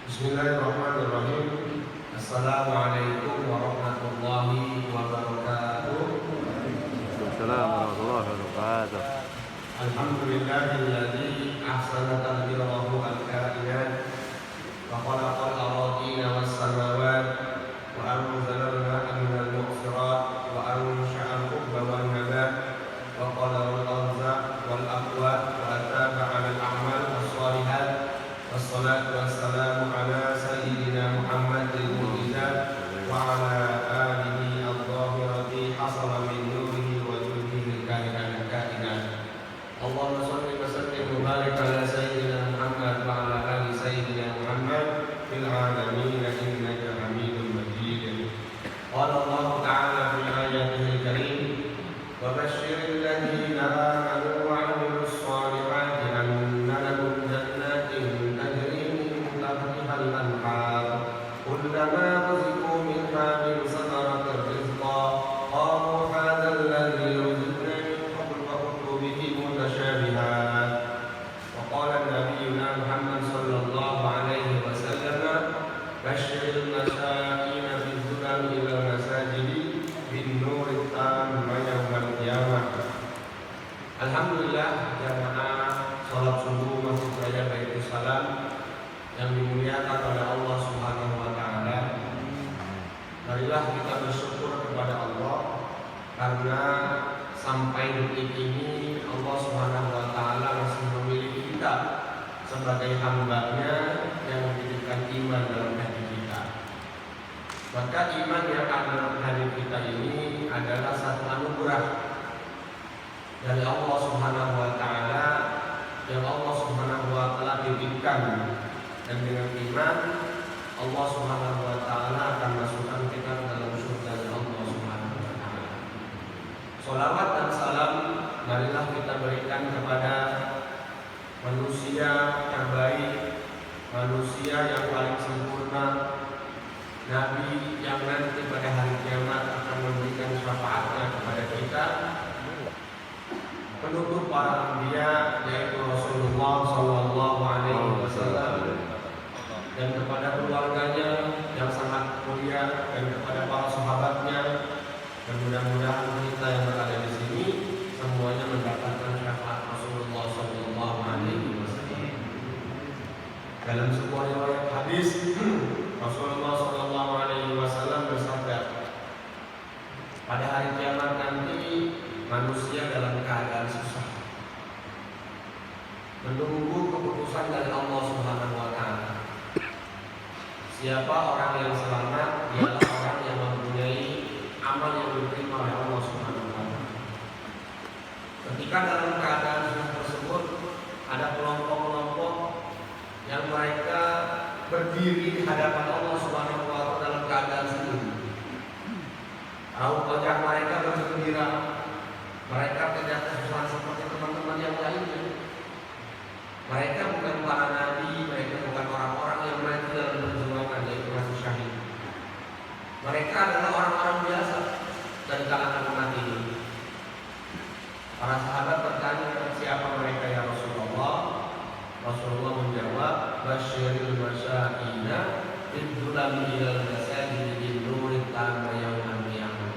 Bismillahirrahmanirrahim. Assalamualaikum warahmatullahi wabarakatuh. Waalaikumsalam warahmatullahi wabarakatuh. Alhamdulillahilladzi ahsana tadbirahu al-kainat wa khalaqal aradina was samawati wa anzala al-ma'a minal mu'sirat wa ansha'a al-hubba wan nabat wa qadara al-arzaq wal aqwat wa ataba 'ala al-a'mal was-shalihat. Wassalatu wassalamu ala sayyidina Muhammadil mu'jiza wa ala alihi al-zahirati hasala min nurihi wa judihi al-kainat. Allahumma shalli wa sallim wa barik ala sayyidina Muhammad wa ala ali sayyidina Muhammad fil alamin innaka Hamidum Majid. Qala Allah ta'ala fi ayatihi al-karim wa basyiril ladzina amanu wa 'amilus shalihati anna lahum jannatin tajri min tahtiha al-anhar kullama ruziqu minha min samaratir rizqa qalu hadha alladhi ruzqna min qabl wa utu bihi mutashabihan wa qala nabiyyuna Muhammad sallallahu alaihi wasallam basyiril masakin fi dhulal ila masajidi bin nurit tamma yaumal qiyamah. Alhamdulillah, jamaah salat subuh Masjid Raya Baitul Salam yang dimuliakan oleh Allah Subhanahu wa taala. Marilah kita bersyukur kepada Allah karena sampai detik ini Allah Subhanahu wa taala masih memilih kita sebagai hamba-Nya yang menjadikan iman dalam hati kita. Maka iman yang ada dalam hati kita ini adalah satu anugerah dari Allah Subhanahu wa taala yang Allah Subhanahu wa taala titipkan, dan dengan iman Allah Subhanahu wa taala akan masukkan kita ke dalam surga Allah Subhanahu wa taala. Shalawat dan salam marilah kita berikan kepada manusia terbaik, manusia yang paling sempurna, Nabi yang nanti pada hari kiamat akan memberikan syafaatnya kepada kita, penutup para anbiya yaitu Rasulullah sallallahu alaihi wasallam, dan kepada keluarganya yang sangat mulia dan kepada para sahabatnya. Dan mudah-mudahan kita yang berada di sini semuanya mendapatkan syafaat Rasulullah sallallahu alaihi wasallam. Dalam sebuah riwayat hadis Rasulullah sallallahu alaihi wasallam bersabda, pada hari kiamat nanti manusia dalam keadaan susah, menunggu keputusan dari Allah Subhanahu wa taala. Siapa orang yang selamat? Dialah orang yang mempunyai amal yang diterima oleh Allah Subhanahu wa taala. Ketika dalam keadaan susah tersebut ada kelompok-kelompok yang mereka berdiri di hadapan Allah Subhanahu wa taala dalam keadaan sedih. Wajah mereka bergembira. Mereka tidak kesusahan seperti teman-teman yang lainnya. Mereka bukan para nabi, mereka bukan orang-orang yang mati dalam perjuangan yaitu mati syahid. Mereka adalah orang-orang biasa dari kalangan umat ini. Para sahabat bertanya, siapa mereka ya Rasulullah? Rasulullah menjawab, basyiril masya'ina bidzulami ilal masajid bin nurit tamma yaumal qiyamah.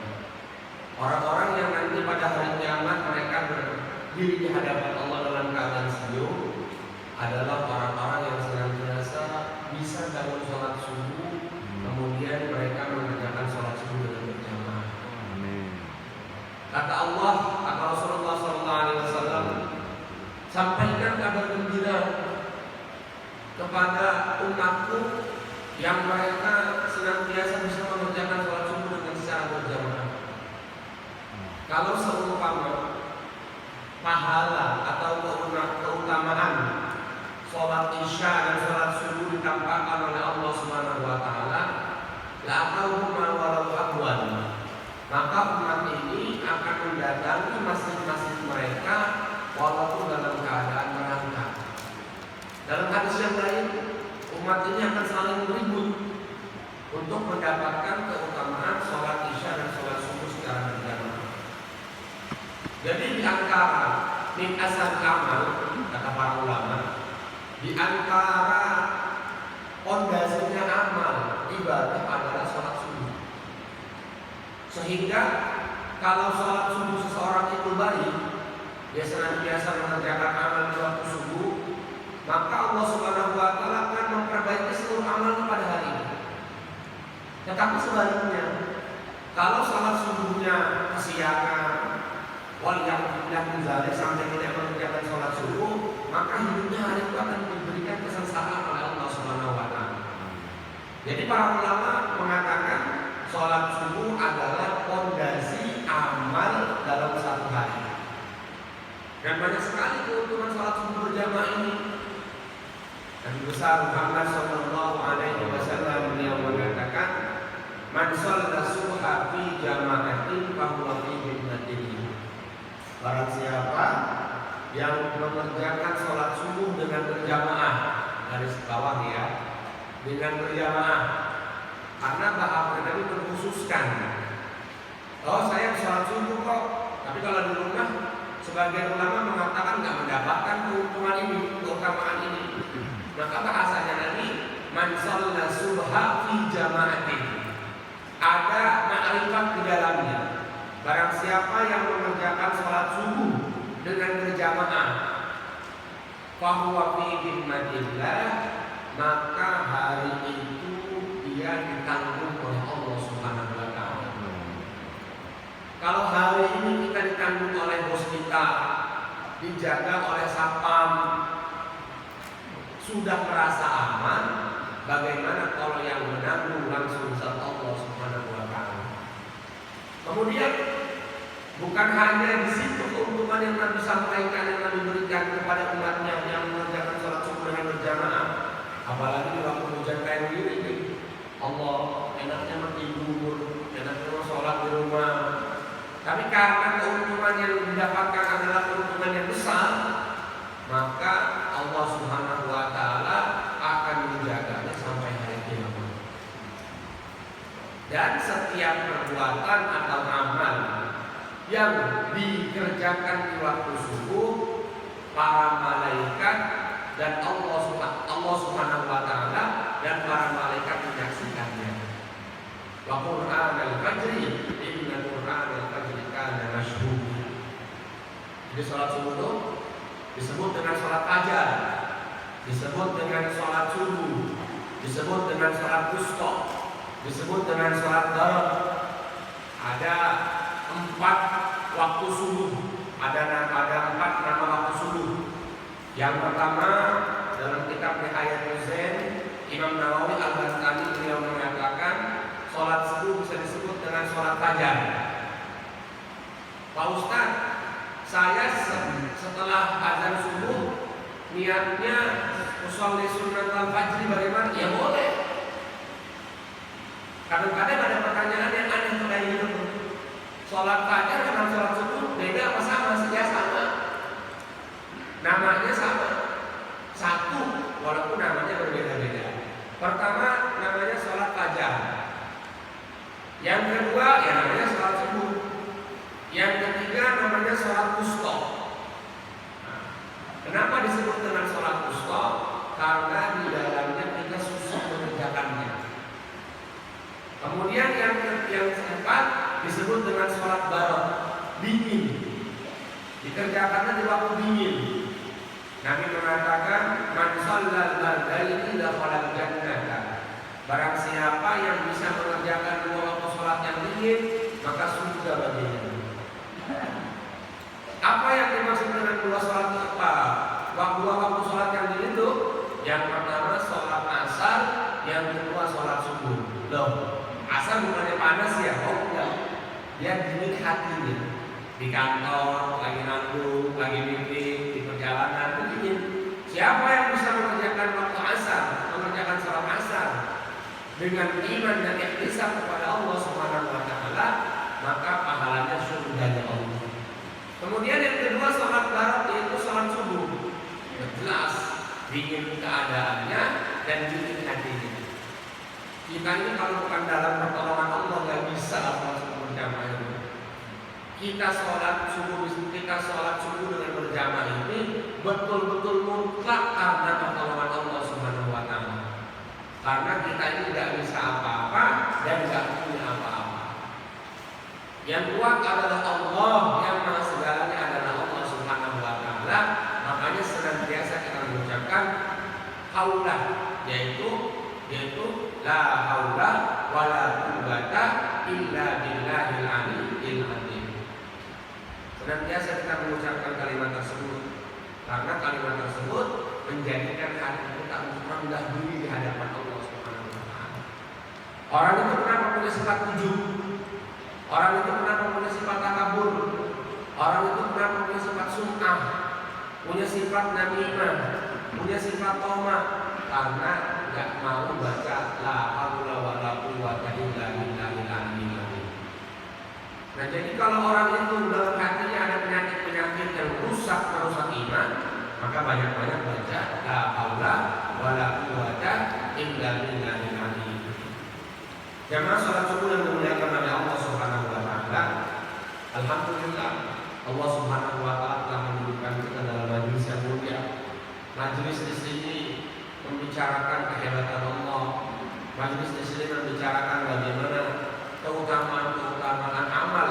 Orang-orang yang nanti pada hari kiamat mereka berdiri di hadapan Allah dalam keadaan senyum adalah orang-orang yang senantiasa bisa bangun sholat subuh, kemudian mereka mengerjakan sholat subuh dengan berjamaah. Kata Allah, kata Rasulullah SAW, sampaikan kabar gembira kepada umatku yang mereka senantiasa bisa mengerjakan sholat subuh dengan secara berjamaah. Kalau seumpama pahala atau keutamaan sholat isya dan sholat subuh ditampakkan oleh Allah Subhanahu wa taala, la'aqauhuma walau abwan, maka umat ini akan mendatangi masjid-masjid mereka walaupun dalam keadaan merangkak. Dalam hadis yang lain, umat ini akan saling beribut untuk mendapatkan keutamaan sholat isya dan sholat subuh secara berjamaah. Jadi di antara min asal amal, kata para ulama, di antara pondasinya amal ibadah adalah sholat subuh. Sehingga kalau sholat subuh seseorang itu baik, dia senantiasa mengerjakan amal di waktu subuh, maka Allah Subhanahu wa Ta'ala akan memperbaiki seluruh amal pada hari ini. Tetapi sebaliknya, kalau sholat subuhnya kesiangan, waliyahulillah muzalik sampai tidak mengerjakan sholat subuh, maka hidupnya hari itu akan diberikan kesengsaraan oleh Allah Subhanahu wa Ta'ala. Jadi para ulama mengatakan sholat subuh adalah fondasi amal dalam satu hari. Dan banyak sekali keuntungan sholat subuh berjamaah ini. Nabi besar Muhammad Sallallahu Alaihi Wasallam beliau mengatakan, "Man shalla subha fi jama'atin fahuwa fi jannatihi." Barang siapa yang mengerjakan sholat subuh dengan berjamaah, garis bawah ya, dengan berjamaah, karena bahasa Nabi mengkhususkan, oh saya sholat subuh kok, tapi kalau di rumah sebagian ulama mengatakan nggak mendapatkan keuntungan ini, keutamaan ini. Maka bahasanya Nabi, man shalla subha fi jama'atin, ada ma'rifat di dalamnya. Barang siapa yang mengerjakan sholat subuh dengan berjamaah, fahuwa fi dhimmatillah, maka hari itu dia ditanggung oleh Allah Subhanahu wa Ta'ala. Kalau hari ini kita ditanggung oleh bos kita, dijaga oleh satpam, sudah merasa aman, bagaimana kalau yang menanggung langsung zat Allah Subhanahu wa Ta'ala? Kemudian bukan hanya di situ keuntungan yang Nabi sampaikan, yang Nabi berikan kepada umatnya yang mengerjakan sholat subuh dengan berjamaah, apalagi di waktu hujan kayak begini nih, Allah enaknya tidur, enaknya sholat di rumah. Tapi karena keuntungan yang didapatkan adalah keuntungan yang besar, maka Allah Subhanahu wa Ta'ala akan menjaganya sampai hari kiamat. Dan setiap perbuatan atau amal yang dikerjakan di waktu subuh, para malaikat dan Allah Subhanahu wa Ta'ala dan para malaikat menyaksikannya. Wa Qur'anal fajri, inna Qur'anal fajri kana mashhuda. Jadi sholat subuh itu disebut dengan sholat fajar, disebut dengan sholat subuh, disebut dengan sholat wusta, disebut dengan sholat darab. Ada 4 waktu subuh, ada 4 nama waktu subuh. Yang pertama dalam kitab Nihayatul Zain, Imam Nawawi Al-Bastami beliau mengatakan sholat subuh bisa disebut dengan sholat fajar. Pak Ustaz, saya setelah azan subuh niatnya usolli sunnatul fajri bagaimana? Ya boleh. Kadang-kadang ada pertanyaan yang aneh kayak gitu. Sholat fajar dengan sholat subuh beda apa sama? Ya sama. Namanya sama. Satu, walaupun namanya berbeda-beda. Pertama namanya sholat fajar. Yang kedua ya namanya sholat subuh. Yang ketiga namanya sholat wusta. Kenapa disebut dengan sholat wusta? Karena di dalamnya kita susah mengerjakannya. Kemudian yang keempat disebut dengan sholat barok, dingin. Dikerjakannya di waktu dingin. Nabi mengatakan, man shallal bardaini dakhala jannah. Barang siapa yang bisa mengerjakan 2 waktu sholat yang dingin, maka surga baginya. Apa yang dimaksud dengan 2 sholat apa? Dua waktu sholat yang dingin itu, yang pertama sholat asar, yang kedua sholat subuh. Loh, asar bukannya panas ya? Oh enggak, dia dingin hatinya. Di kantor, lagi nanggung, lagi meeting, di perjalanan, itu dingin. Siapa yang bisa mengerjakan waktu asar, mengerjakan sholat asar dengan iman dan ihtisab kepada Allah Subhanahu wa Ta'ala, maka pahalanya surganya Allah. Kemudian yang kedua sholat barat, yaitu sholat subuh. Jelas dingin keadaannya dan dingin hatinya. Kita ini kalau bukan dalam pertolongan Allah nggak bisa sholat subuh berjamaah ini. Kita sholat subuh dengan berjamaah ini betul-betul mutlak karena pertolongan Allah Subhanahu wa Ta'ala. Karena kita ini tidak bisa apa-apa dan tidak punya apa-apa. Yang kuat adalah Allah, yang maha segalanya adalah Allah Subhanahu wa Ta'ala. Makanya senantiasa kita mengucapkan haula, yaitu la haula wala quwwata illa billahil aliyyil azim. Senantiasa kita mengucapkan kalimat tersebut karena kalimat tersebut menjadikan hati kita rendah diri di hadapan Allah Subhanahu wa Ta'ala. Orang itu kenapa punya sifat ujub? Orang itu kenapa punya sifat takabur? Orang itu kenapa punya sifat sum'ah? Punya sifat namimah? Punya sifat toma? Karena tidak mau baca la haula wala quwwata illa billahil aliyyil azim. Nah, jadi kalau orang itu dalam hatinya ada penyakit-penyakit yang merusak iman, maka banyak-banyak baca la haula wala quwwata illa billahil aliyyil azim. Jamaah salat subuh yang dimuliakan oleh Allah Subhanahu wa Ta'ala, alhamdulillah Allah Subhanahu wa Ta'ala telah mendudukan kita dalam majelis yang mulia. Majelis di sini membicarakan kehebatan Allah. Majelis di sini membicarakan bagaimana keutamaan amal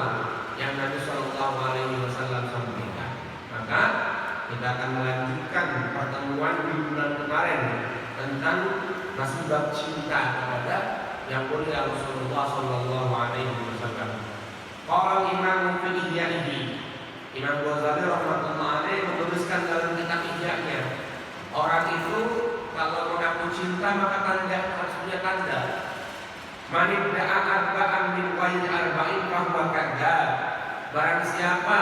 yang Nabi Shallallahu Alaihi Wasallam sampaikan. Maka kita akan melanjutkan pertemuan di bulan kemarin tentang masih bab cinta kepada yang mulia Rasulullah Shallallahu Alaihi Wasallam. Qala Imam fi Ihya'ihi, Imam Ghazali rahmatullah alaih menuliskan dalam kitab Ihya-nya, orang itu kalau mengaku cinta maka harus punya tanda. Man idda'a arba'an min ghairi arba'in fahuwa kadzdzab. Barang siapa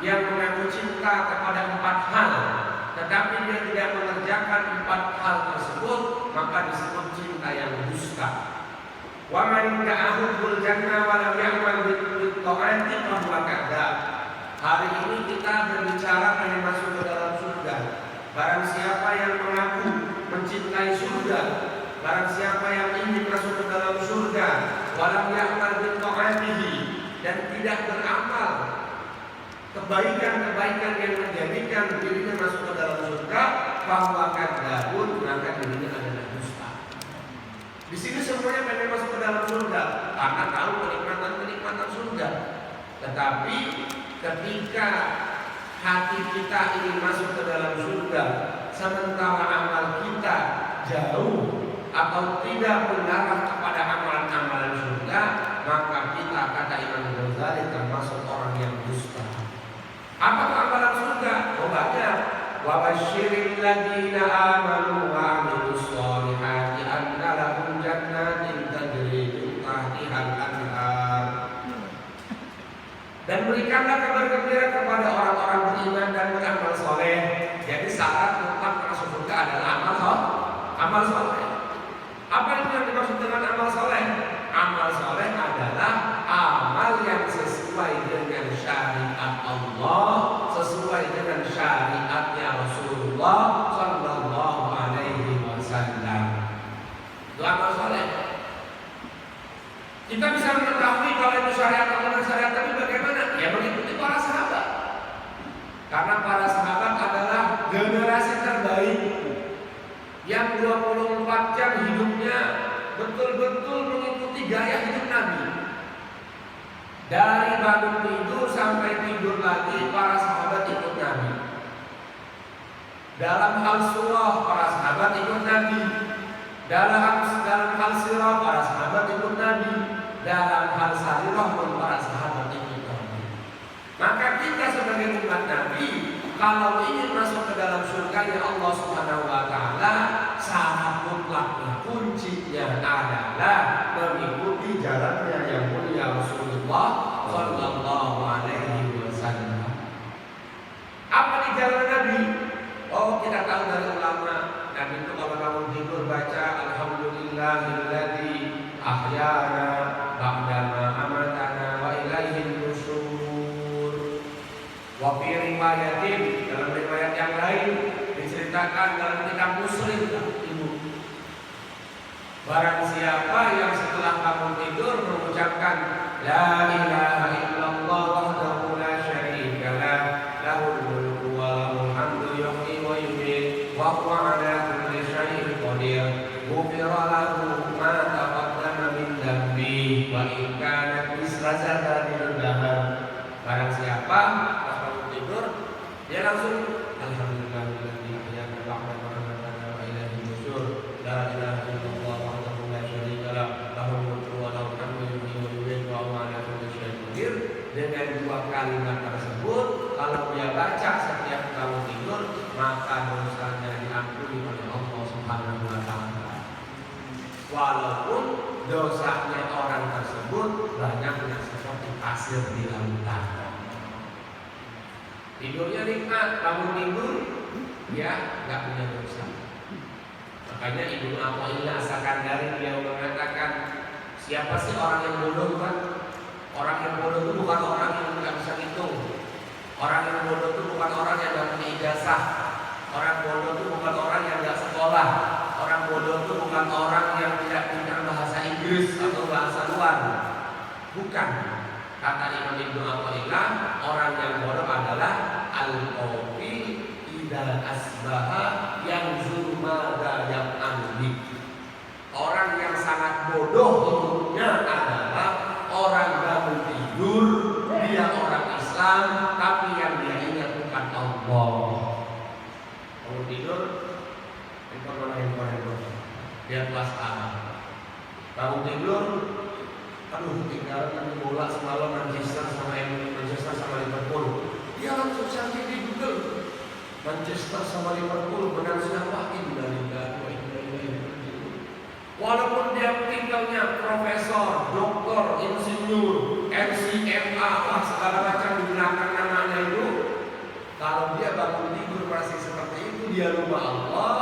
yang mengaku cinta kepada 4 hal tetapi dia tidak mengerjakan 4 hal tersebut, maka disebut cinta yang dusta. Wa man idda'a hubbul jannah wa lam ya'mal bit-ta'ati fahuwa kadzdzab. Hari ini kita berbicara mengenai masuk ke dalam surga. Barang siapa yang mengaku mencintai surga, barang siapa yang ingin masuk ke dalam surga, walam ya'mal bi-ta'atihi, dan tidak beramal kebaikan-kebaikan yang menjadikan dirinya masuk ke dalam surga, bahwa kadzabun, maka dirinya adalah dusta. Di sini semuanya pengen masuk ke dalam surga karena tahu kenikmatan surga. Tetapi ketika hati kita ingin masuk ke dalam surga, sementara amal kita jauh atau tidak mengarah kepada amalan-amalan surga, maka kita, kata Imam Ghazali, termasuk orang yang dusta. Apa itu amalan surga? Oh, banyak. Wa basyiril ladzina amanu wa 'amilus sholihati anna lahum jannatin tajri min tahtihal anhar. Dan berikanlah kabar gembira kepada orang-orang beriman dan beramal soleh. Jadi syarat mutlak masuk surga adalah amal soleh. Apa itu yang dimaksud dengan amal soleh? Amal soleh adalah amal yang sesuai dengan syariat Allah, sesuai dengan syariatnya Rasulullah Sallallahu Alaihi Wasallam. Itu amal soleh. Kita bisa mengetahui kalau itu syariat atau syariat, tapi bagaimana? Ya mengikuti para sahabat. Karena para sahabat adalah generasi terbaik yang 24 jam hidupnya betul-betul mengikuti gaya hidup Nabi. Dari bangun tidur sampai tidur lagi, para sahabat ikut Nabi. Dalam hal surah, para sahabat ikut Nabi. Dalam hal sirah, para sahabat ikut Nabi. Dalam hal sarirah pun para sahabat ikut Nabi. Maka kita sebagai umat Nabi, kalau ingin masuk ke dalam surganya Allah Subhanahu wa Ta'ala, syarat mutlaknya, kuncinya adalah mengikuti jalannya yang mulia Rasulullah Sallallahu Alaihi Wasallam. Apa di jalan Nabi? Oh, kita tahu dari ulama, Nabi itu kalau bangun tidur baca Alhamdulillahilladzi ahyana ba'dama amatana wa ilaihin nusyur. Wa fi riwayatin, dalam riwayat yang lain diceritakan dalam kitab Muslim, ibu, barang siapa yang setelah bangun tidur mengucapkan la ilaha illallah wahdahu la syarika lah, lahul mulku wa lahul hamdu yuhyi wa yumiit wa huwa ala kulli syai'in qadir, ghufira dua kalimat tersebut, kalau dia baca setiap kamu tidur, maka dosanya diampuni oleh Allah Subhanahu wa Ta'ala. Walaupun dosanya orang tersebut banyaknya seperti pasir di lautan. Tidurnya nikmat, bangun tidur, dia nggak punya dosa. Makanya Ibnu Athaillah As-Sakandari dia mengatakan, siapa sih orang yang bodoh kan? Orang yang bodoh itu bukan orang yang nggak bisa hitung. Orang yang bodoh itu bukan orang yang nggak punya ijazah. Orang bodoh itu bukan orang yang nggak sekolah. Orang bodoh itu bukan orang yang tidak punya bahasa Inggris atau bahasa luar. Bukan. Kata Imam Ibnu Athaillah, orang yang bodoh adalah al-qawi idza asbaha yang zulmada yang anbi. Orang yang sangat bodoh hidupnya adalah orang bangun tidur, dia orang Islam, tapi yang dia ingat bukan Allah. Bangun tidur, handphone, dia kelas A. Bangun tidur, aduh ketinggalan bola semalam Manchester sama Liverpool. Dia langsung cari di Google, Manchester sama Liverpool menang siapa? Innalillahi wa inna ilaihi raji'un. Walaupun dia tinggalnya profesor, doktor, insinyur, MCMA, segala macam di belakang namanya itu, kalau dia bangun tidur masih seperti itu, dia lupa Allah,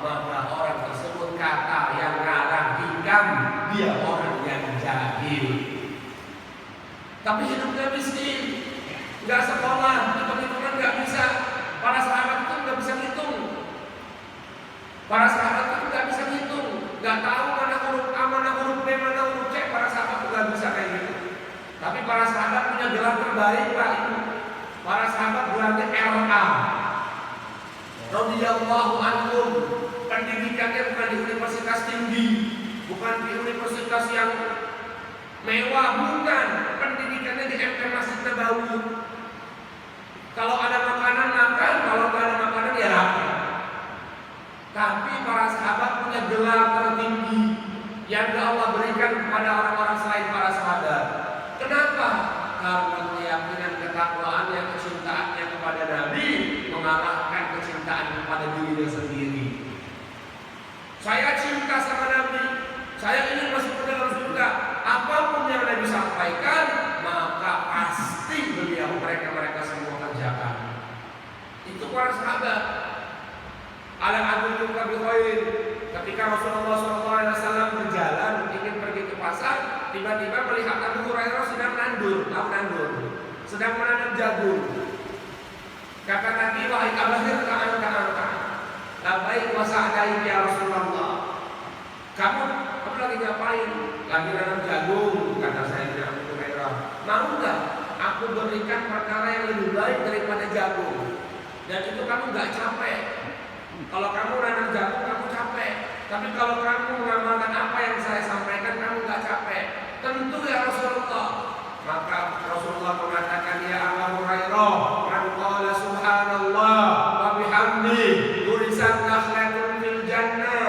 maka orang tersebut kata yang ngarang hikam, dia orang yang jahil. Tapi hidupnya miskin, nggak sekolah, hitung-hitungan nggak bisa. Para sahabat itu nggak bisa hitung. Para sahabat itu nggak bisa hitung, nggak tahu mana huruf A, mana huruf B, mana huruf C. Para sahabat itu nggak bisa kayak gitu. Tapi para sahabat punya gelar terbaik Pak Ibu. Para sahabat gelarnya RA. Radhiyallahu anhum. Pendidikannya bukan di universitas tinggi, bukan di universitas yang mewah, bukan. Pendidikannya di MP Masjid Nabawi. Kalau ada makanan makan, kalau nggak ada makanan ya lapar. Tapi para sahabat punya gelar tertinggi yang Allah berikan kepada orang-orang selain para sahabat. Kenapa? Karena keyakinan, ketakwaannya, kecintaannya kepada Nabi mengalahkan kecintaan kepada dirinya sendiri. Saya cinta sama Nabi, saya ingin masuk ke dalam surga. Apapun yang Nabi sampaikan, maka pasti mereka semua kerjakan. Itu para sahabat. Ala Abu Bakar bin ketika Rasulullah SAW berjalan ingin pergi ke pasar, tiba-tiba melihat Abu Hurairah sedang nandur, sedang menanam jagung. Kata Nabi, wahai Abu Hurairah, labbaik wa sa'daik ya Rasulullah. Kamu lagi ngapain? Lagi nanam jagung, kata saya Abu Hurairah. Mau enggak aku berikan perkara yang lebih baik daripada jagung? Dan itu kamu enggak capek. Kalau kamu nanam jagung kamu capek, tapi kalau kamu mengamalkan apa yang saya sampaikan kamu enggak capek. Tentu ya Rasulullah. Maka Rasulullah mengatakan, ya Abu Hurairah, man qala subhanallah wa bihamdi tulisan nakhlatun fil jannah.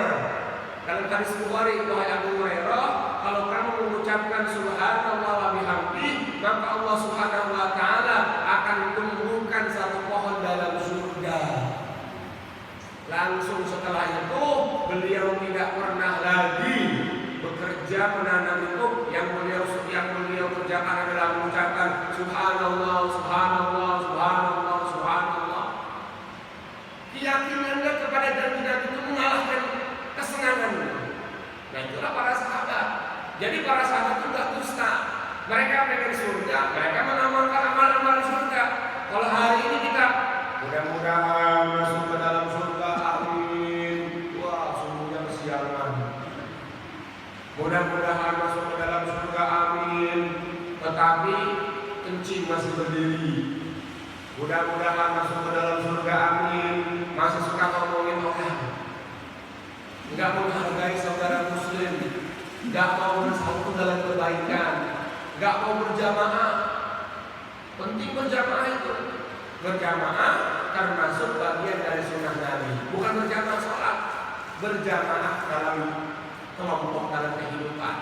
Dalam hadis Bukhari, wahai Abu Hurairah, kalau kamu mengucapkan subhanallah wa bihamdi, maka Allah Subhanahu wa taala akan tumbuhkan satu pohon dalam surga. Langsung setelah itu beliau tidak pernah lagi bekerja menanam itu. Yang beliau kerjakan adalah mengucapkan subhanallah, subhanallah, subhanallah, subhanallah. Keyakinannya kepada janji-janji itu mengalahkan kesenangannya. Nah itulah para sahabat. Jadi para sahabat itu tidak dusta. Mereka pengen surga, mereka mengamalkan amal-amal surga. Kalau hari ini kita mudah-mudahan masuk ke dalam surga, amin. Wah, sungguhnya kesiangan. Mudah-mudahan masuk ke dalam surga, amin. Tetapi kencing masih berdiri. Mudah-mudahan masuk ke dalam surga, amin. Masih suka ngomongin orang, nggak menghargai saudara muslim, nggak mau bersatu dalam kebaikan, nggak mau berjamaah. Penting berjamaah itu. Berjamaah termasuk bagian dari sunnah Nabi. Bukan berjamaah sholat, berjamaah dalam kelompok dalam kehidupan.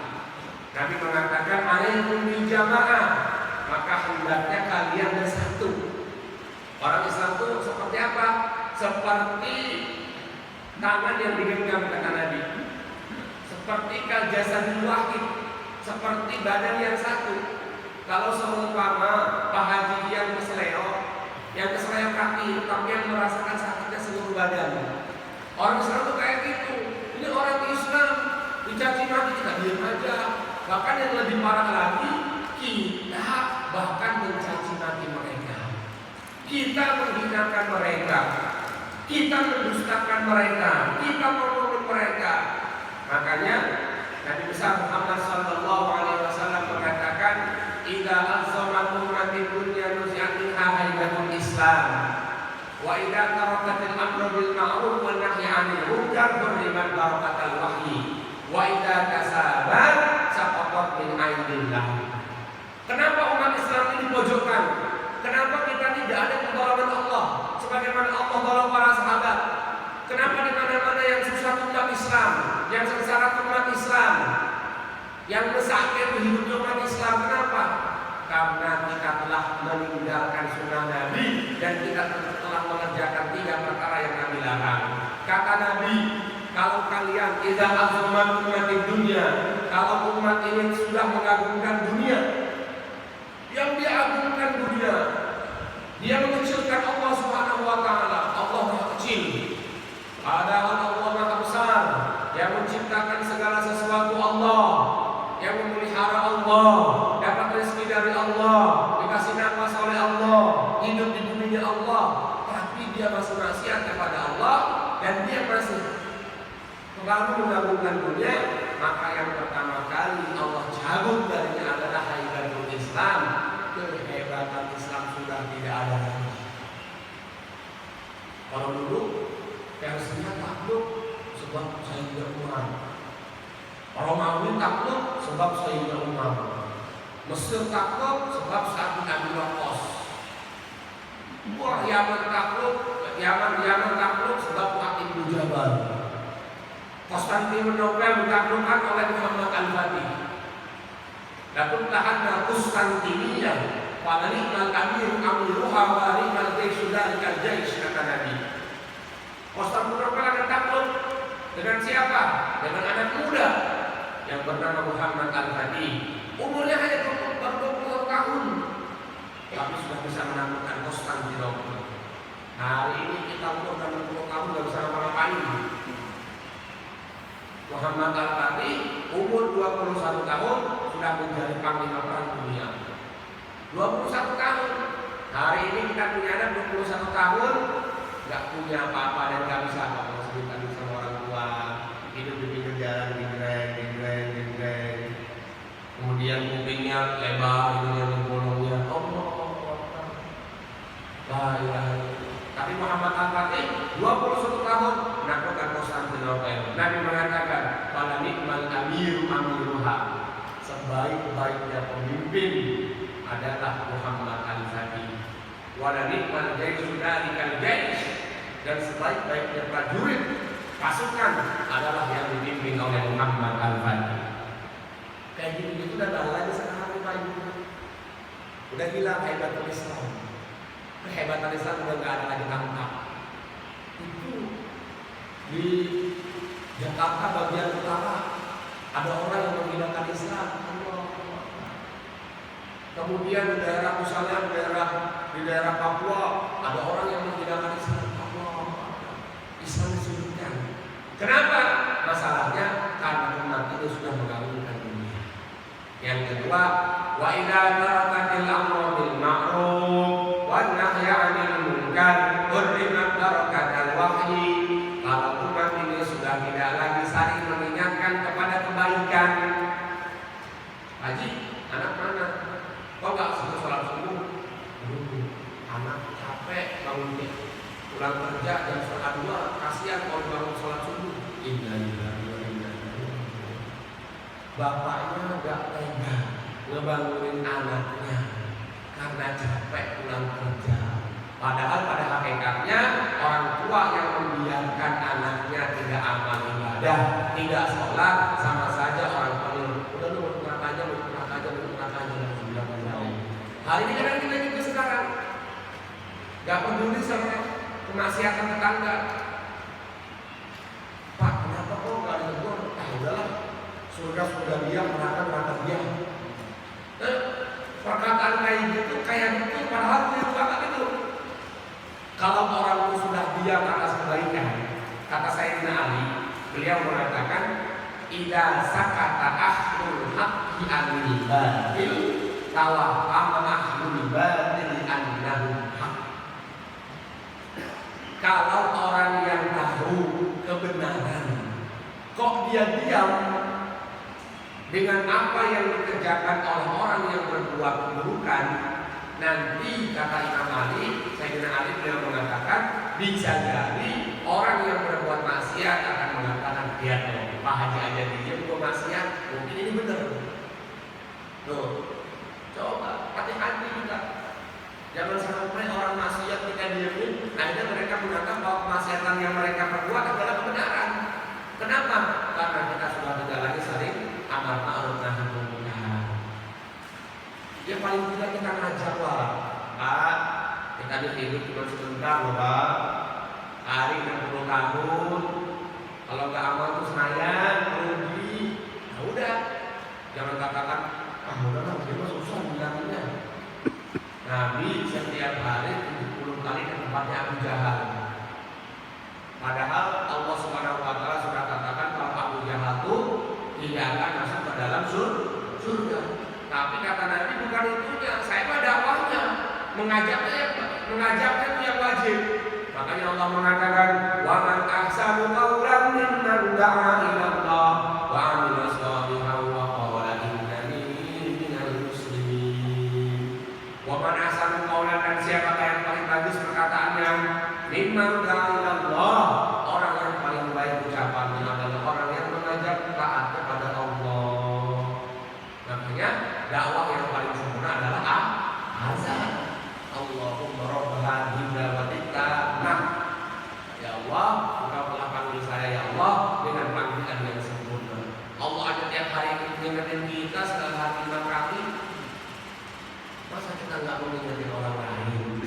Nabi mengatakan alaikum bil jamaah. maka hendaknya kalian bersatu. Orang Islam itu seperti apa? Seperti tangan yang digenggam kata Nabi. Seperti kal jasadul wahid, seperti badan yang satu. Kalau seumpama Pak Haji yang kesleo kaki, tapi yang merasakan sakitnya seluruh badan. Orang Islam itu kayak gitu. Ini orang Islam dicaci maki kita diam aja. Bahkan yang lebih parah lagi, kita bahkan mencaci maki mereka. Kita menghinakan mereka. Kita mendustakan mereka. Kita mengurung mereka. Makanya Nabi besar Muhammad sallallahu alaihi wasallam mengatakan, "Idza azzamat ummatin dunya nuzi'at minha haibatul Islam. Wa idza tarakatil amru bil ma'ruf wan nahyi 'anil munkar hurrimat barakatul wahyi. Wa idza kasabat saqatat min aidillah." Kenapa umat Islam ini dipojokkan? Kenapa kita tidak ada pertolongan Allah sebagaimana Allah tolong para sahabat? Kenapa di mana-mana yang susah umat Islam, yang sengsara umat Islam, yang mesakit hidupnya umat Islam, kenapa? Karena kita telah meninggalkan sunnah Nabi dan kita telah mengerjakan 3 perkara yang Nabi larang. Kata Nabi, kalau kalian idza azumat umatid dunya, kalau umat ini sudah mengagungkan dunia, yang dia agungkan dunia, dia mengecilkan Allah Subhanahu wa taala. Allah Maha kecil. Padahal Allah Maha besar, yang menciptakan segala sesuatu Allah, yang memelihara Allah, dapat rezeki dari Allah, dikasih nafas oleh Allah, hidup di dunia Allah, tapi dia masih maksiat kepada Allah dan dia masih terlalu mengagungkan dunia. Maka yang pertama kali Allah cabut darinya adalah haibatul Islam. Kehebatan Islam sudah tidak ada lagi. Kalau dulu Persia takluk sebab Sayyidina Umar, Romawi takluk sebab Sayyidina Umar, Mesir takluk sebab Sa'd bin Abi Waqqas, Yaman takluk sebab Mu'adh bin Jabal, Konstantinopel ditaklukkan oleh Muhammad Al-Fatih. Lalu tahanna Konstantinia, Fadlimal Amir Amiruha Warimal Jaisudal Jais, kata Nabi. Konstantinopel akan takluk dengan siapa? Dengan anak muda yang bernama Muhammad Al-Fatih. Umurnya hanya 20 tahun, tapi sudah bisa menaklukkan Konstantinopel. Hari ini kita umur 60 tahun tidak bisa ngapa-ngapain. Muhammad Al-Fatih umur 21 tahun sudah menjadi panglima perang dunia. 21 tahun. Hari ini kita punya anak 21 tahun, nggak punya apa-apa dan nggak bisa apa-apa, sebutan sama orang tua, hidup di pinggir jalan, digreng. Kemudian kupingnya lebar, hidungnya bolongnya. Tapi Muhammad Al-Fatih 21 tahun menaklukkan Konstantinopel. Nabi mengatakan, "Fala ni'mal amiru amiruha." Sebaik-baiknya pemimpin adalah Muhammad Al-Fatih. Wala ni'mal jaisu dalikal jais, dan sebaik-baiknya prajurit pasukan adalah yang dipimpin oleh Muhammad Al-Fatih. Kayak gitu udah tak lagi sekarang Pak Ibu. Udah hilang hebatnya Islam. Kehebatan Islam udah nggak ada lagi tangkap. Itu di Jakarta bagian utara ada orang yang menghinakan Islam. Kemudian di daerah misalnya di daerah Papua ada orang yang menghinakan Islam. Islam disudutkan. Kenapa? Masalahnya karena umat itu sudah mengagungkan dunia. Yang kedua, wa idza tarakatil amru bil ma'ruf wan nahyi 'anil munkar hurrimat barakatul wahyi. Kalau umat ini sudah tidak lagi saling mengingatkan kepada kebaikan. Haji, anak mana? Kok nggak sholat subuh? Anak capek bangunnya, pulang kerja jam 1:30, kasihan kalau bangun sholat subuh. Bapaknya nggak tega ngebangunin anaknya karena capek pulang kerja. Padahal pada hakikatnya orang tua yang membiarkan anaknya tidak amal ibadah, tidak sholat, sama saja orang tua udah lu berangkat aja. Gak peduli sama kemaksiatan tetangga. Pak, kenapa kok gak ditegur? Ah udahlah, surga dia, neraka dia. Perkataan kayak gitu kayak gitu, padahal itu banget itu. Kalau orang itu sudah diam atas kebaikan, kata Sayyidina Ali, beliau mengatakan, "Idza sakata ahlul haqqi anil batil, tawahhama ahlul batil annahu haqq." Kalau orang yang tahu kebenaran, kok dia diam dengan apa yang dikerjakan oleh orang yang berbuat keburukan, nanti kata Imam Ali, Sayyidina Ali beliau mengatakan, bisa jadi orang yang berbuat maksiat akan mengatakan, "Lihat loh, Pak Haji aja diam kok maksiat, mungkin ini benar." Tuh, coba hati-hati kita. Jangan sampai orang maksiat kita diamin, akhirnya mereka mengatakan bahwa kemaksiatan yang mereka perbuat adalah kebenaran. Kenapa? Karena kita sudah tidak lagi saling amar ma'ruf nahi munkar. Ya paling tidak kita ngajak lah, Pak, kita hidup cuma sebentar loh Pak, hari 60 tahun, kalau nggak amal tuh sayang, rugi. Nah udah, jangan katakan, ah udahlah, dia susah bilangnya. Nabi setiap hari 70 kali ke tempatnya Abu Jahal. Padahal Allah Subhanahu wa taala sudah katakan kalau Abu Jahal itu tidak akan masuk ke dalam surga. Tapi kata Nabi bukan itunya, saya mah dakwahnya, mengajaknya itu yang wajib. Makanya Allah mengatakan, "Wa man ahsanu qawlan mimman da'a ila Allah wa 'amila shalihan wa qala innani minal muslimin." Wa man ahsanu qawlan, dan siapa yang paling bagus perkataannya, mimman da'a ila Allah, orang yang paling baik ucapannya adalah orang yang mengajak taat kepada Allah. Makanya dakwah yang paling sempurna adalah azan. Allahumma rabb hadhihi da'watika. Nah, ya Allah, Engkau telah panggil saya ya Allah dengan panggilan yang sempurna. Allah ada tiap hari mengingatkan kita sekali hari 5 kali. Masa kita nggak mengingatkan orang lain?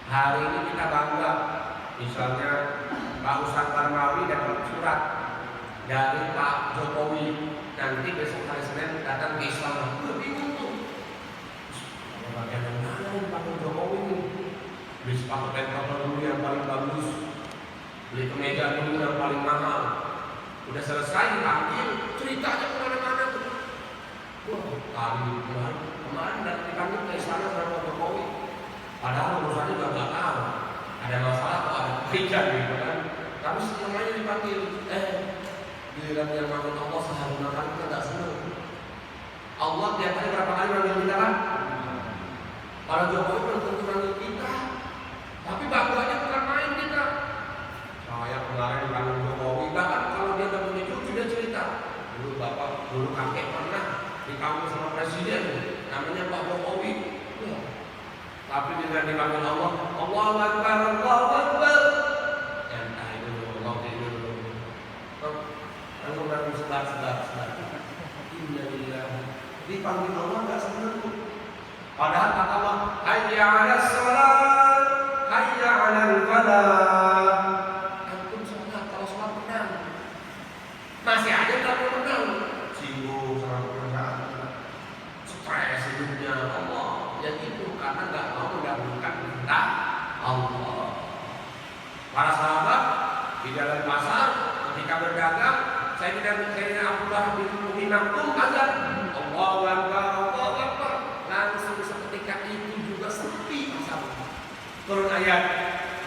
Hari ini kita bangga, misalnya Pak Ustadz Barmawi dapat surat dari Pak Jokowi, nanti besok hari Senin datang ke Istana. Gue bingung tuh, bagian yang mana nih Pak Jokowi ini? Beli sepatu pentol dulu yang paling bagus, beli kemeja dulu yang paling mahal. Udah selesai dipanggil, ceritanya kemana-mana tuh. Wah, kemarin dipanggil ke Istana sama Pak Jokowi. Padahal urusannya juga nggak tahu, ada masalah atau ada kebaikan gitu kan. Tapi semuanya dipanggil, giliran yang manggil Allah sehari makan kita nggak seneng. Allah tiap hari berapa kali manggil kita kan? Para Jokowi belum tentu manggil kita, tapi bangganya bukan main kita. Saya kemarin dipanggil Jokowi, bahkan kalau dia nggak punya cucu dia cerita, dulu bapak, dulu kakek pernah dipanggil sama presiden, namanya Pak Jokowi. Tapi dengan dipanggil Allah, Allahu Akbar, Allahu Akbar. Entah itu Allah itu. Aku baru sebar. Innalillah. Dipanggil Allah nggak senang. Padahal kata Allah, hayya 'alas shalah, hayya 'alal falah. Antum sholat, kalau sholat tenang. Masih aja nggak mau tenang. Sibuk sama pekerjaan, stres hidupnya. Allah ya itu karena nggak mau mendahulukan perintah Allah. Para sahabat di dalam pasar ketika berdagang, saya Abdullah bin Umi Maktum azan, Allahu Akbar, Allahu Akbar. Langsung seketika itu juga sepi pasar. Turun ayat,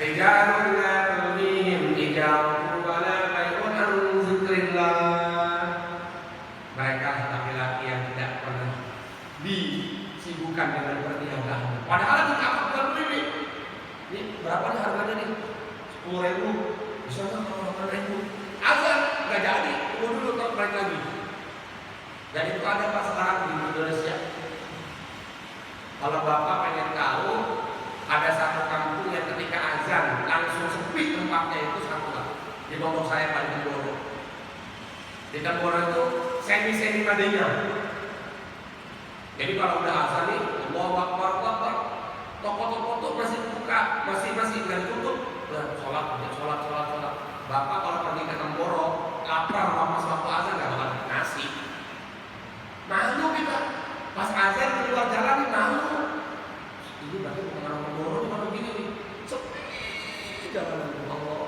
rijalun la tulihim tijaratu wa la bai'un an dzikrillah. Mereka laki-laki yang tidak pernah disibukkan dengan perniagaan. Padahal di akad bukan beli. Ini berapa nih harganya nih? 10.000. Bisa nggak kalau 8.000? Azan nggak jadi. Tunggu dulu kalau balik lagi. Dan itu ada pas sekarang di Indonesia. Kalau bapak pengen tahu, ada satu kampung yang ketika azan langsung sepi tempatnya itu satu lah. Di pondok saya paling Temboro. Di Temboro itu semi Madinah. Jadi kalau udah azan nih, Allahu Akbar, Allahu Akbar, toko-toko tuh masih buka, masih nggak ditutup. Sholat. Bapak kalau pergi ke Temboro, lapar pas waktu azan nggak bakal nasi. Malu kita, pas azan keluar jalan malu. Ini berarti bukan orang Temboro, cuma begini nih, sepi jalanan. Allah.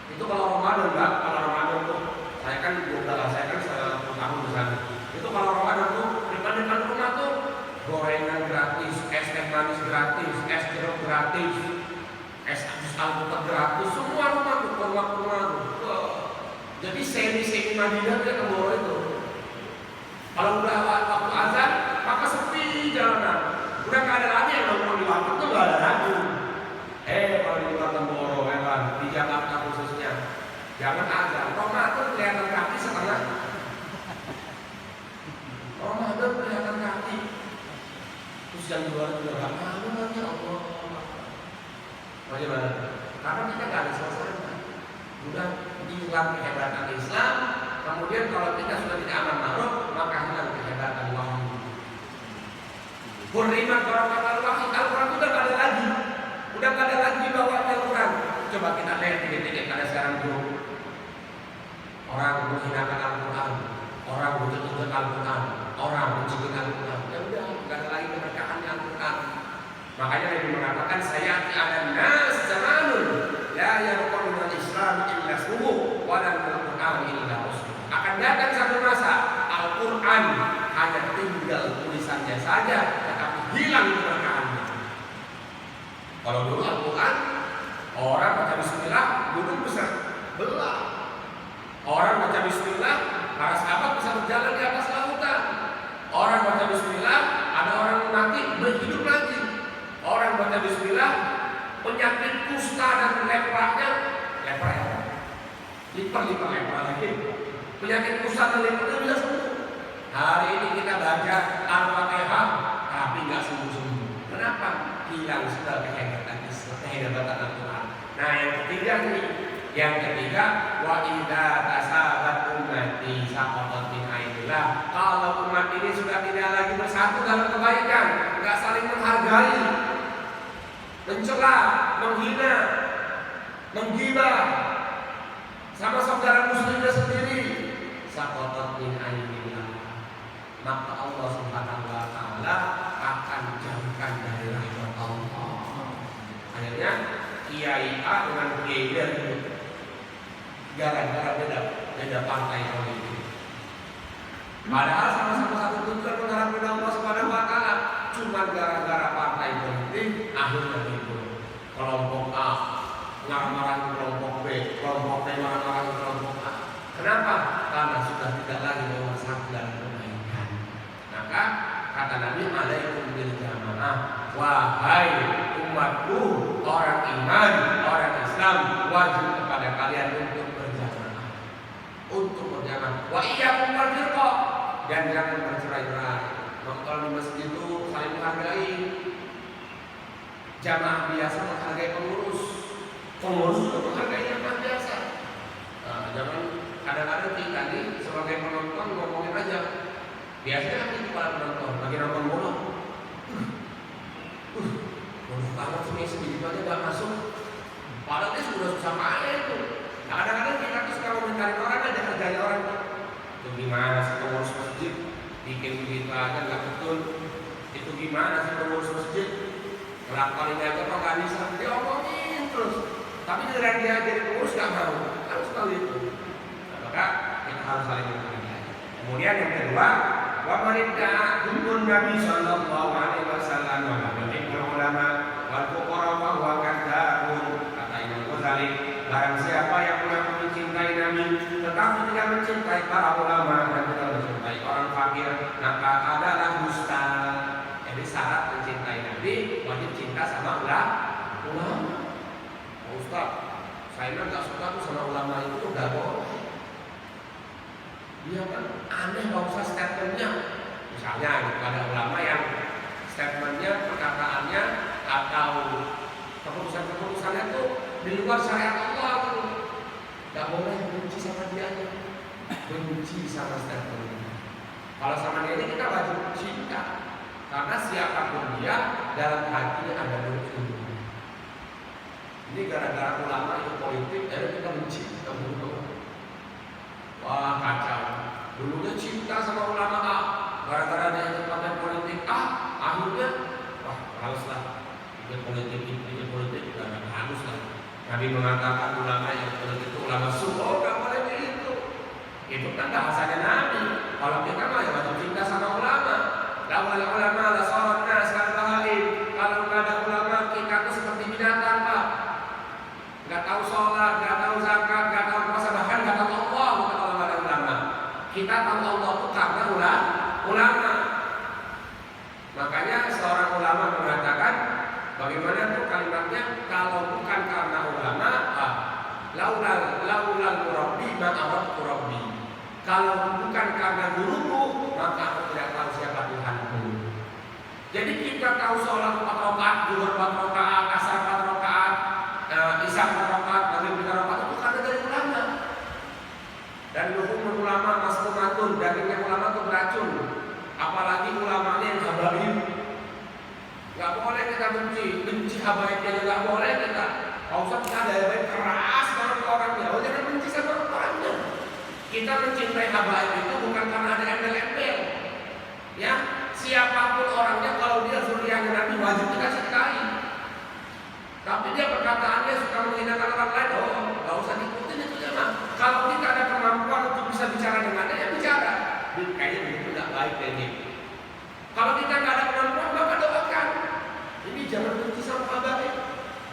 Itu kalau Ramadan Mbak, kalau Ramadan tuh saya kan tahun di sana. Itu kalau Ramadan tuh depan rumah tuh gorengan gratis, es teh manis gratis, es jeruk gratis, es jus alpukat gratis, semua rumah tuh, rumah tuh. Jadi semi Madinah dia Temboro itu. Kalau udah waktu azan, maka sepi jalanan. Udah nggak ada lagi yang nongkrong di warteg tuh nggak ada lagi. Kalau di luar Temboro, di Jakarta khususnya, jangan azan. Ramadan kelihatan kaki setengah. Ramadan kelihatan kaki. Terus yang luar juga nggak malu lagi Allah. Bagaimana? Karena kita nggak ada suasana. Udah hilang kehebatan Islam. Kemudian kalau kita sudah tidak aman ma'ruf, maka hilang kehebatan wahyu. Beriman orang kata wahyu, Al-Quran udah nggak ada lagi. Udah nggak ada lagi bawa Al-Quran. Coba kita lihat titik-titik ada sekarang dulu. Orang menghinakan Al-Quran, orang betul-betul Al-Quran, orang mencibir Al-Quran. Ya udah, nggak ada lagi keberkahannya Al-Quran. Makanya Nabi mengatakan saya ada nas zamanun la yarqabu al-Islam illa subuh wa la al-Quran illa usul. Akan datang satu masa Al-Quran hanya tinggal tulisannya saja, tetapi hilang keberkahannya. Kalau dulu Al-Quran orang baca Bismillah gunung besar belah. Orang baca Bismillah para sahabat bisa berjalan di atas lautan. Orang baca Bismillah ada orang mati berhidup lagi. Orang baca Bismillah penyakit kusta dan lepra lipat lepra lagi. Penyakit kusta dan lepra bisa sembuh. Hari ini kita baca Al-Fatihah tapi nggak sembuh. Kenapa? Hilang sudah kehebatan Al-Quran. Nah yang ketiga wa idza tasabat ummati saqatat min ainillah. Kalau umat ini sudah tidak lagi bersatu dalam kebaikan, nggak saling menghargai, mencela, menghina, menggibah sama saudara muslimnya sendiri, saqatat min ainillah, maka Allah Subhanahu wa taala akan jauhkan dari rahmat Allah. Akhirnya Kiai A dengan Kiai B gara-gara beda partai politik. Padahal sama-sama satu tujuan mengharap ridha Allah Subhanahu wa taala, cuma gara-gara partai politik akhirnya itu. Kelompok A marah-marahin kelompok B, kelompok B marah-marahin kelompok A. Kenapa? Karena sudah tidak lagi bersatu dalam kebaikan. Maka kata Nabi alaikum bil jamaah, wahai umatku, orang iman, orang Islam wajib kepada kalian untuk berjamaah. Wa iyyakum wal firqah, dan jangan bercerai-berai. Kalau di masjid itu saling menghargai. Jamaah biasa menghargai pengurus juga menghargai jamaah biasa. Jangan kadang-kadang kita nih sebagai penonton ngomongin aja. Biasanya kan itu para penonton lagi nonton bola. Bodoh banget sih segitu aja gak masuk. Padahal dia sudah susah main itu. Nah, kadang-kadang kita tuh suka komentarin orang aja, kerjanya orang itu gimana sih pengurus masjid bikin begitu aja nggak betul. Itu gimana sih pengurus masjid ngelakuin aja kok nggak bisa diomongin terus. Tapi dengan dia jadi pengurus nggak mau, harus tahu itu. Nah, maka kita harus saling menghargai. Kemudian yang kedua, wa mereka hukum Nabi Sallallahu Alaihi Wasallam wa ulama wal fuqara wa huwa kadzabun, kata Imam Ghazali. Barang siapa yang mengaku mencintai Nabi tetapi tidak mencintai para ulama dan tidak mencintai orang fakir, maka adalah dusta. Jadi syarat mencintai Nabi wajib cinta sama ulama. Ustaz, saya nggak suka tuh sama ulama itu nggak boleh. Dia kan aneh nggak usah statementnya. Misalnya ada ulama yang statementnya, perkataannya atau keputusan-keputusannya tuh di luar syariat Allah tuh. Gak boleh benci sama dia, benci sama statement. Kalau sama dia ini kita wajib cinta. Karena siapapun dia, dalam hatinya ada ilmu. Ini gara-gara ulama itu politik, jadi kita benci, kita bunuh. Wah kacau. Dulunya cinta sama ulama A, gara-gara dia ikut partai politik A, akhirnya wah haruslah ikut politik udah halus lah. Nabi mengatakan ulama yang politik itu ulama sunnah, nggak boleh begitu. Itu kan bahasanya Nabi. Kalau kita mah ya wajib cinta sama ulama. Lawan ulama la sarat nas kal bahaim. Kalau nggak ada ulama kita tuh seperti binatang Pak. Nggak tahu sholat, nggak tahu zakat, nggak tahu puasa, bahkan nggak tahu Allah kalau nggak ada ulama. Kita tahu Allah itu karena ulama. Makanya seorang ulama mengatakan, bagaimana tuh kalimatnya? Kalau bukan karena ulama, laulal murabbi ma aradtu rabbi. Kalau bukan karena guruku, maka aku tidak tahu siapa Tuhanku. Jadi kita tahu sholat 4 rakaat, zuhur 4 rakaat, asar 4 rakaat, isya 4 rakaat, maghrib 3 rakaat itu karena dari ulama. Dan hukum ulama masmumatun, dagingnya ulama itu beracun. Apalagi ulamanya yang habaib. Gak boleh kita benci habaibnya juga gak boleh kita. Kalau usah kita ada habaib keras banget ke orangnya, jangan benci sama orangnya. Kita mencintai habaib itu bukan karena ada embel-embel. Ya, siapapun orangnya kalau dia zuriyahnya Nabi wajib kita cintai. Tapi dia perkataannya suka menghinakan orang lain, gak usah diikutin itu ya mah. Kalau kita ada kemampuan untuk bisa bicara dengannya, ya bicara. Kayaknya begitu gak baik ini. Kalau kita gak ada kemampuan, maka doakan. Ini jangan benci sama habaib.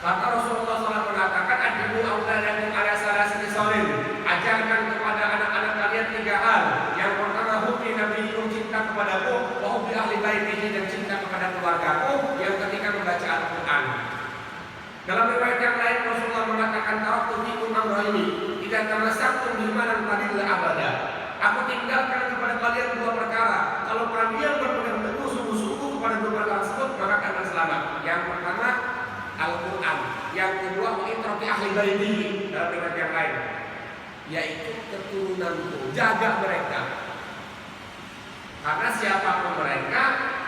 Karena Rasulullah SAW mengatakan, adimu auladakum ala salasati sholin. Ajarkan kepada anak-anak kalian 3 hal. Yang pertama, hubbi nabiyikum, cinta kepadaku, wa hubbi ahli baitihi, dan cinta kepada keluargaku. Yang ketiga, membaca Al-Quran. Dalam riwayat yang lain Rasulullah mengatakan, taraktu fikum amrayni, idza tamassaktum biman fadillah abada. Aku tinggalkan kepada kalian 2 perkara. Kalau kalian berpegang teguh sungguh-sungguh kepada 2 perkara tersebut, maka akan selamat. Yang pertama Al-Quran, yang kedua mengintropi ahli baiti. Dalam riwayat yang lain, yaitu keturunanku, jaga mereka. Karena siapapun mereka,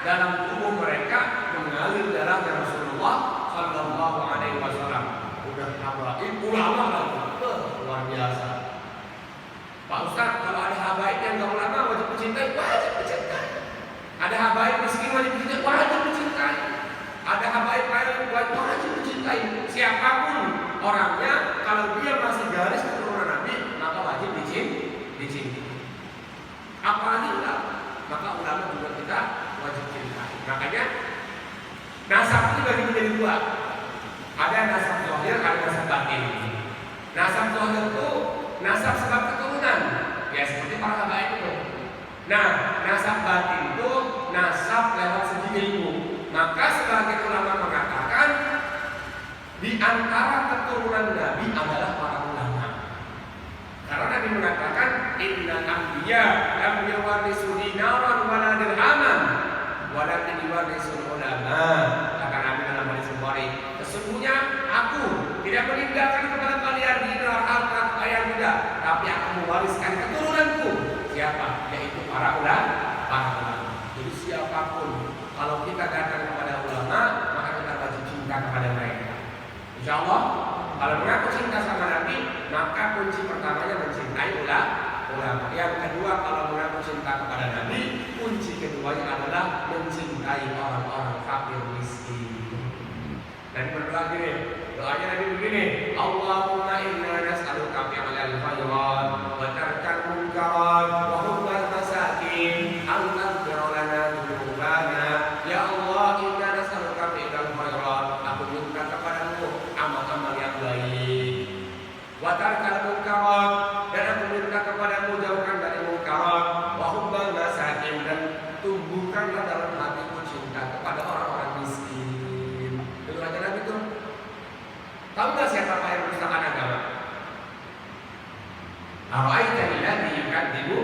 dalam tubuh mereka mengalir darahnya Rasulullah Sallallahu Alaihi Wasallam. Udah habaib ulama lagi, luar biasa. Pak Ustaz, kalau ada habaib yang gak ulama wajib dicintai, wajib dicintai. Ada habaib miskin wajib dicintai, wajib dicintai. Ada habaib lain wajib dicintai. Siapapun orangnya, kalau dia masih garis keturunan Nabi, maka wajib dicintai. Apalagi enggak, maka ulama juga kita wajib cintai. Makanya nasab ini bagi menjadi 2. Ada nasab zahir, ada nasab batin. Nasab zahir itu nasab sebab keturunan, ya seperti para habaib itu. Nah, nasab batin itu nasab lewat segi ilmu. Maka sebagian ulama mengatakan di antara keturunan Nabi adalah para ulama. Karena Nabi mengatakan innal anbiya lam yuwarrisu dinaran wala dirhaman walakin yuwarrisul ulama. Kata Nabi dalam hadis Bukhari, sesungguhnya aku tidak meninggalkan kepada kalian dinar, harta, kekayaan juga, tapi aku mewariskan keturunanku. Siapa? Yaitu para ulama. Jadi siapapun, kalau kita datang kepada ulama, maka kita wajib cinta kepada mereka. Insya Allah, kalau mengaku cinta sama Nabi, maka kunci pertamanya mencintai ulama. Yang kedua, kalau mengaku cinta kepada Nabi, kunci keduanya adalah mencintai orang-orang fakir miskin. Dan berdoa gini, doanya Nabi begini, Allahumma inna nas'aluka fi'lal khairat wa tarkal munkarat wa hubbal masakin an taghfira lana dzunubana. Ya Allah, inna nas'aluka fi'lal khairat. Aku minta kepadamu amal-amal yang baik. Wa tarkal munkarat, dan aku minta kepadamu jauhkan dari munkarat. Wa hubbal masakin, dan tumbuhkanlah dalam hatiku cinta kepada orang-orang miskin. Itu aja Nabi itu. Tahu nggak siapa yang merusakan agama? Ara'aita alladzi yukadzibu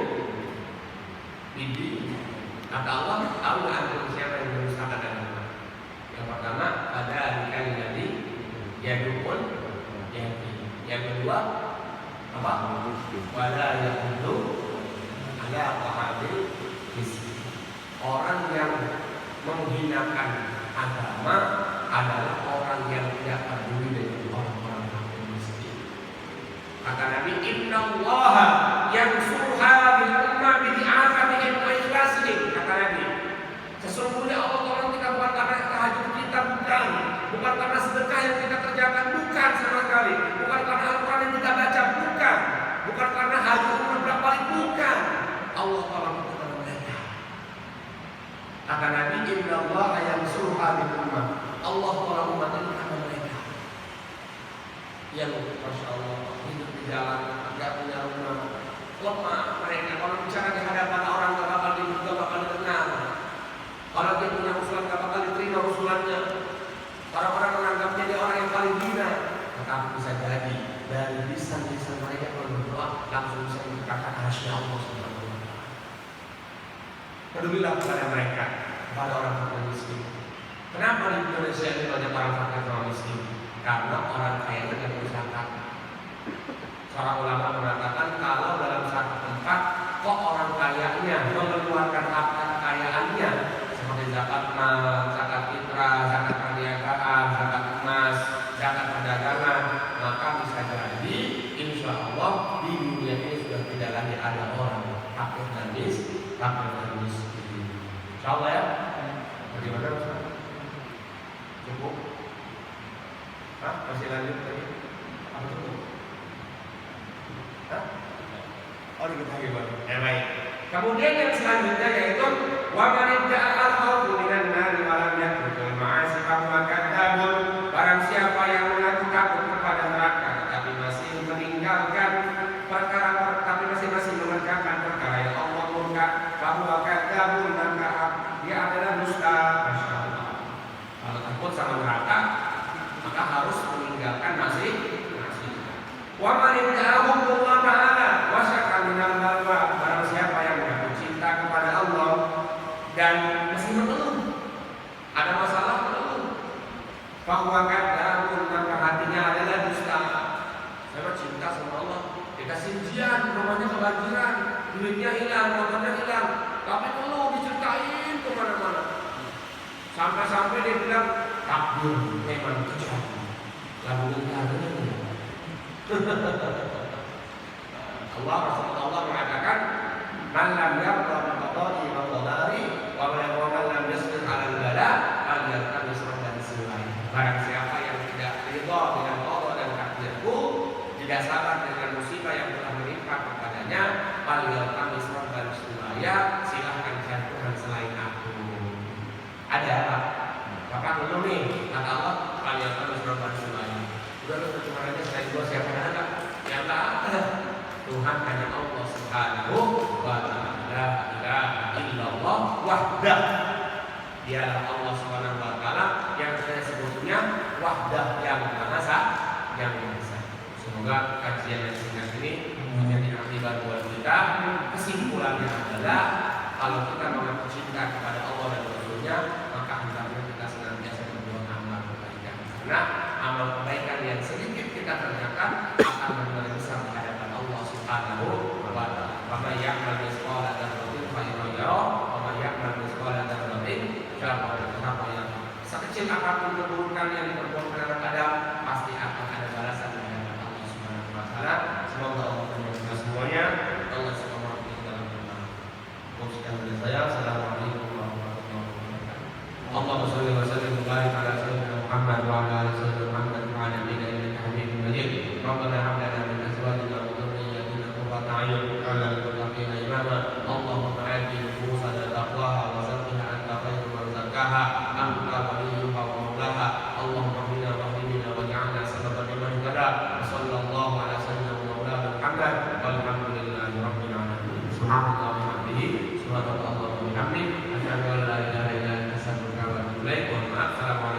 bid-din. Kata Allah, tahu nggak antum siapa yang merusakkan agama? Yang pertama, adzalika alladzi yad'ul yatim. Yang kedua, apa? Wala yahuddu ala ta'amil miskin. Orang yang menghinakan agama adalah orang yang tidak peduli dengan orang-orang fakir miskin. Kata Nabi, innallaha yansurha bil ummah bi di'afatihim wa ikhlasihim. Kata Nabi, sesungguhnya Allah tolong kita bukan karena tahajud kita, bukan karena sedekah yang kita kerjakan, bukan sama sekali, bukan karena Al-Quran yang kita baca, bukan karena haji umrah berapa kali, bukan. Allah tolong kita karena mereka. Kata Nabi, innallaha yansurha bil ummah. Allah tolong umat ini karena mereka yang masya Allah hidup di jalan, nggak punya rumah, lemah mereka. Kalau bicara di hadapan orang nggak bakal didengar, nggak bakal didengar. Kalau dia punya usulan nggak bakal diterima usulannya. Orang-orang menganggapnya dia orang yang paling hina. Tetapi bisa jadi dari lisan-lisan mereka kalau berdoa langsung bisa mengatakan hasya Allah Subhanahu wa taala. Pedulilah kepada mereka, kepada orang fakir miskin. Kenapa di Indonesia ini banyak orang fakir sama miskin? Karena orang kaya itu tidak punya zakat. Seorang ulama mengatakan kalau dalam satu tempat kok orang kayanya mengeluarkan harta kekayaannya seperti zakat mal, zakat fitrah, zakat perniagaan, zakat emas, zakat perdagangan, maka bisa jadi insya Allah di dunia ini sudah tidak lagi ada orang fakir dan miskin. Insya Allah ya. Bagaimana Ustaz? Cukup? Hah? Masih lanjut tadi? Apa cukup? Hah? Oh dikit lagi Bang. Ya baik. Kemudian yang selanjutnya yaitu wa man idda'a al-khawfu minan nari wa lam yatrukul ma'asi fa huwa kadzdzabun. Barang siapa yang mengaku takut kepada neraka tetapi masih meninggalkan perkara, tapi masih mengerjakan perkara yang Allah murka, fa huwa kadzdzabun, maka dia adalah dusta. Masyaallah. Kalau takut sama neraka maka harus meninggalkan masih. Wa man idda'a Allah ta'ala wa syaka minal balwa. Barang siapa yang mengaku cinta kepada Allah dan masih mengeluh, ada masalah mengeluh, bahwa kadzdzabun, maka hatinya adalah dusta. Saya cinta sama Allah, dikasih ujian, rumahnya kebanjiran, duitnya hilang, motornya hilang, tapi keluh diceritain kemana-mana. Sampai-sampai dia bilang takdir memang terjadi. Lalu ini Allah Rasulullah mengatakan, man lam yarda bi qada'i wa qadari wa man lam yasbir 'ala al-bala falyartabis rabban siwai. Barang siapa yang tidak ridha dengan qada dan takdirku, tidak sabar dengan musibah yang telah menimpa kepadanya, falyartabis rabban siwai, silahkan cari Tuhan selain aku. Ada apa? Bapak belum nih, kata Allah, falyartabis rabban siwai. Udah lu cuma aja selain gua siapa ada? Ya enggak ada. Tuhan hanya Allah Subhanahu wa ta'ala, la ilaha illallah wahdah. Dialah Allah Subhanahu wa ta'ala yang saya sebutnya wahdah, yang maha esa. Semoga kajian yang singkat ini menjadi akibat buat kita. Kesimpulannya adalah kalau kita mengaku cinta kepada Allah dan Rasulnya, maka hendaknya kita senantiasa berbuat amal kebaikan. Karena amal kebaikan yang sedikit kita kerjakan akan bernilai besar di hadapan Allah Subhanahu wa ta'ala. Wa may ya'mal mithqala dzarratin khairan yarah, wa may ya'mal mithqala dzarratin syarran yarah. Sekecil apapun keburukan yang diperbuat oleh Adam, pasti akan ada balasan di hadapan Allah Subhanahu wa ta'ala. Semoga Allah menerima kita semuanya. Allah subhanahu wa ta'ala berkata, saya assalamualaikum warahmatullahi wabarakatuh. Allahumma shalli wa sallim wa barik ala sayyidina Muhammad wa ala ali sayyidina Muhammad wa ala alihi innaka Hamidum Majid. Rabbana hab lana min azwajina wa dhurriyyatina qurrata a'yun waj'alna lil muttaqina imama. Allahumma ati nufusana taqwaha wa zakkiha anta khairu man zakkaha, anta waliyuha wa maulaha. Allahumma inna wahidina waj'alna sababan liman ihtada. Sallallahu ala sayyidina Maulana Muhammad walhamdulillahi rabbil alamin. Subhanallah wa bihamdihi, subhanallah wa bihamdihi, asyhadu an la ilaha illa anta astaghfiruka wa atubu ilaik. Assalamualaikum.